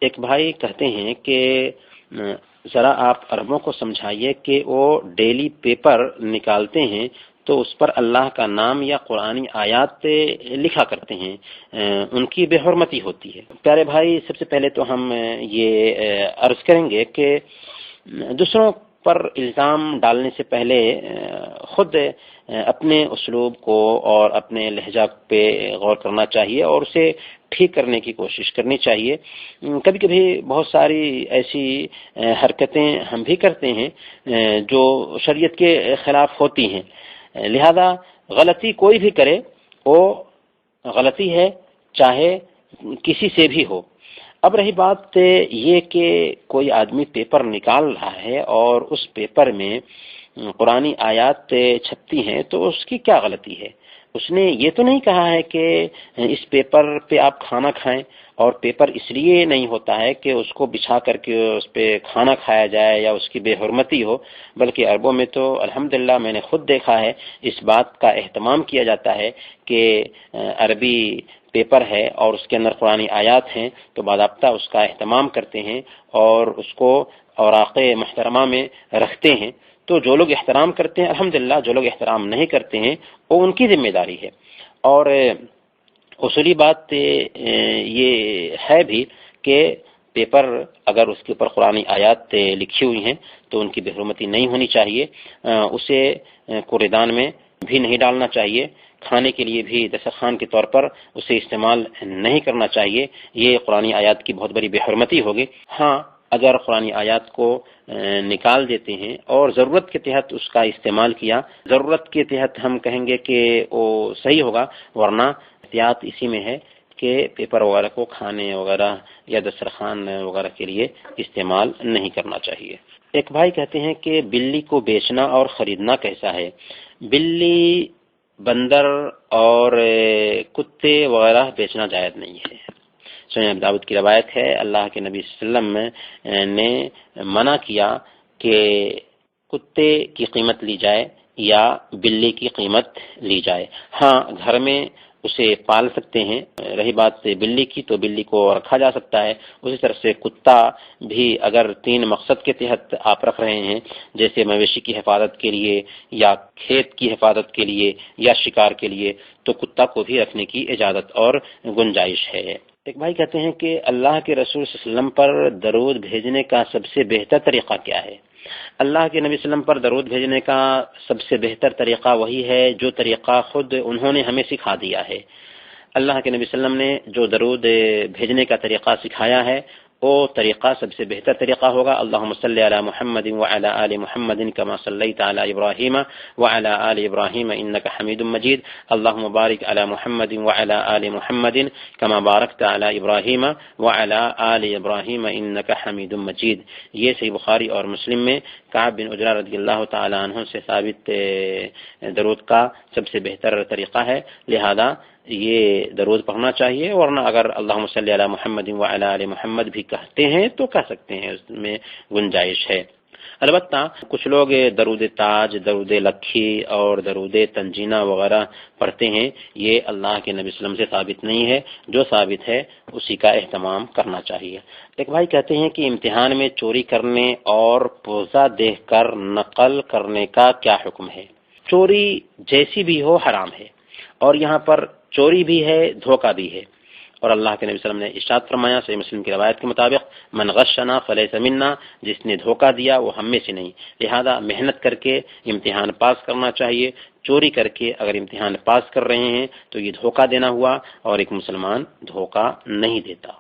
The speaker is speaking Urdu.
ایک بھائی کہتے ہیں کہ ذرا آپ عربوں کو سمجھائیے کہ وہ ڈیلی پیپر نکالتے ہیں تو اس پر اللہ کا نام یا قرآنی آیات لکھا کرتے ہیں، ان کی بے حرمتی ہوتی ہے۔ پیارے بھائی، سب سے پہلے تو ہم یہ عرض کریں گے کہ دوسروں پر الزام ڈالنے سے پہلے خود اپنے اسلوب کو اور اپنے لہجہ پہ غور کرنا چاہیے اور اسے ٹھیک کرنے کی کوشش کرنی چاہیے۔ کبھی کبھی بہت ساری ایسی حرکتیں ہم بھی کرتے ہیں جو شریعت کے خلاف ہوتی ہیں، لہذا غلطی کوئی بھی کرے وہ غلطی ہے، چاہے کسی سے بھی ہو۔ اب رہی بات یہ کہ کوئی آدمی پیپر نکال رہا ہے اور اس پیپر میں قرآنی آیات چھپتی ہیں تو اس کی کیا غلطی ہے؟ اس نے یہ تو نہیں کہا ہے کہ اس پیپر پہ آپ کھانا کھائیں، اور پیپر اس لیے نہیں ہوتا ہے کہ اس کو بچھا کر کے اس پہ کھانا کھایا جائے یا اس کی بے حرمتی ہو، بلکہ عربوں میں تو الحمدللہ میں نے خود دیکھا ہے اس بات کا اہتمام کیا جاتا ہے کہ عربی پیپر ہے اور اس کے اندر قرآنی آیات ہیں تو باضابطہ اس کا اہتمام کرتے ہیں اور اس کو اوراق محترمہ میں رکھتے ہیں۔ تو جو لوگ احترام کرتے ہیں الحمدللہ، جو لوگ احترام نہیں کرتے ہیں وہ ان کی ذمہ داری ہے۔ اور اصولی بات یہ ہے بھی کہ پیپر اگر اس کے اوپر قرآنی آیات لکھی ہوئی ہیں تو ان کی بے حرمتی نہیں ہونی چاہیے، اسے کوردان میں بھی نہیں ڈالنا چاہیے، کھانے کے لیے بھی دسترخوان کے طور پر اسے استعمال نہیں کرنا چاہیے، یہ قرآنی آیات کی بہت بڑی بے حرمتی ہوگی۔ ہاں، اگر قرآنی آیات کو نکال دیتے ہیں اور ضرورت کے تحت اس کا استعمال کیا، ضرورت کے تحت ہم کہیں گے کہ وہ صحیح ہوگا، ورنہ احتیاط اسی میں ہے کہ پیپر وغیرہ کو کھانے وغیرہ یا دسترخوان وغیرہ کے لیے استعمال نہیں کرنا چاہیے۔ ایک بھائی کہتے ہیں کہ بلی کو بیچنا اور خریدنا کیسا ہے؟ بلی، بندر اور کتے وغیرہ بیچنا جائز نہیں ہے۔ سنن ابی داؤد کی روایت ہے، اللہ کے نبی صلی اللہ علیہ وسلم نے منع کیا کہ کتے کی قیمت لی جائے یا بلی کی قیمت لی جائے۔ ہاں، گھر میں اسے پال سکتے ہیں۔ رہی بات بلی کی تو بلی کو رکھا جا سکتا ہے، اسی طرح سے کتا بھی اگر 3 مقصد کے تحت آپ رکھ رہے ہیں، جیسے مویشی کی حفاظت کے لیے یا کھیت کی حفاظت کے لیے یا شکار کے لیے، تو کتا کو بھی رکھنے کی اجازت اور گنجائش ہے۔ ایک بھائی کہتے ہیں کہ اللہ کے رسول صلی اللہ علیہ وسلم پر درود بھیجنے کا سب سے بہتر طریقہ کیا ہے؟ اللہ کے نبی صلی اللہ علیہ وسلم پر درود بھیجنے کا سب سے بہتر طریقہ وہی ہے جو طریقہ خود انہوں نے ہمیں سکھا دیا ہے۔ اللہ کے نبی صلی اللہ علیہ وسلم نے جو درود بھیجنے کا طریقہ سکھایا ہے وہ طریقہ سب سے بہتر طریقہ ہوگا۔ اللہم صلی علی محمد وعلی آل محمد کما صلیت علی ابراہیم وعلی آل ابراہیم انک حمید مجید، اللہم بارک علی محمد وعلی آل محمد کما بارکت علی ابراہیم وعلی آل ابراہیم انک حمید مجید۔ یہ صحیح بخاری اور مسلم میں کعب بن عجرہ رضی اللہ تعالی عنہ سے ثابت درود کا سب سے بہتر طریقہ ہے، لہذا یہ درود پڑھنا چاہیے، ورنہ اگر اللہم صلی علی محمد وعلی آل محمد بھی کہتے ہیں تو کہہ سکتے ہیں، اس میں گنجائش ہے۔ البتہ کچھ لوگ درود تاج، درود لکھی اور درود تنجینہ وغیرہ پڑھتے ہیں، یہ اللہ کے نبی صلی اللہ علیہ وسلم سے ثابت نہیں ہے، جو ثابت ہے اسی کا اہتمام کرنا چاہیے۔ ایک بھائی کہتے ہیں کہ امتحان میں چوری کرنے اور پوزہ دیکھ کر نقل کرنے کا کیا حکم ہے؟ چوری جیسی بھی ہو حرام ہے، اور یہاں پر چوری بھی ہے، دھوکہ بھی ہے، اور اللہ کے نبی صلی اللہ علیہ وسلم نے ارشاد فرمایا صحیح مسلم کی روایت کے مطابق من غشنا فلیس منا، جس نے دھوکہ دیا وہ ہم میں سے نہیں۔ لہذا محنت کر کے امتحان پاس کرنا چاہیے، چوری کر کے اگر امتحان پاس کر رہے ہیں تو یہ دھوکہ دینا ہوا، اور ایک مسلمان دھوکہ نہیں دیتا۔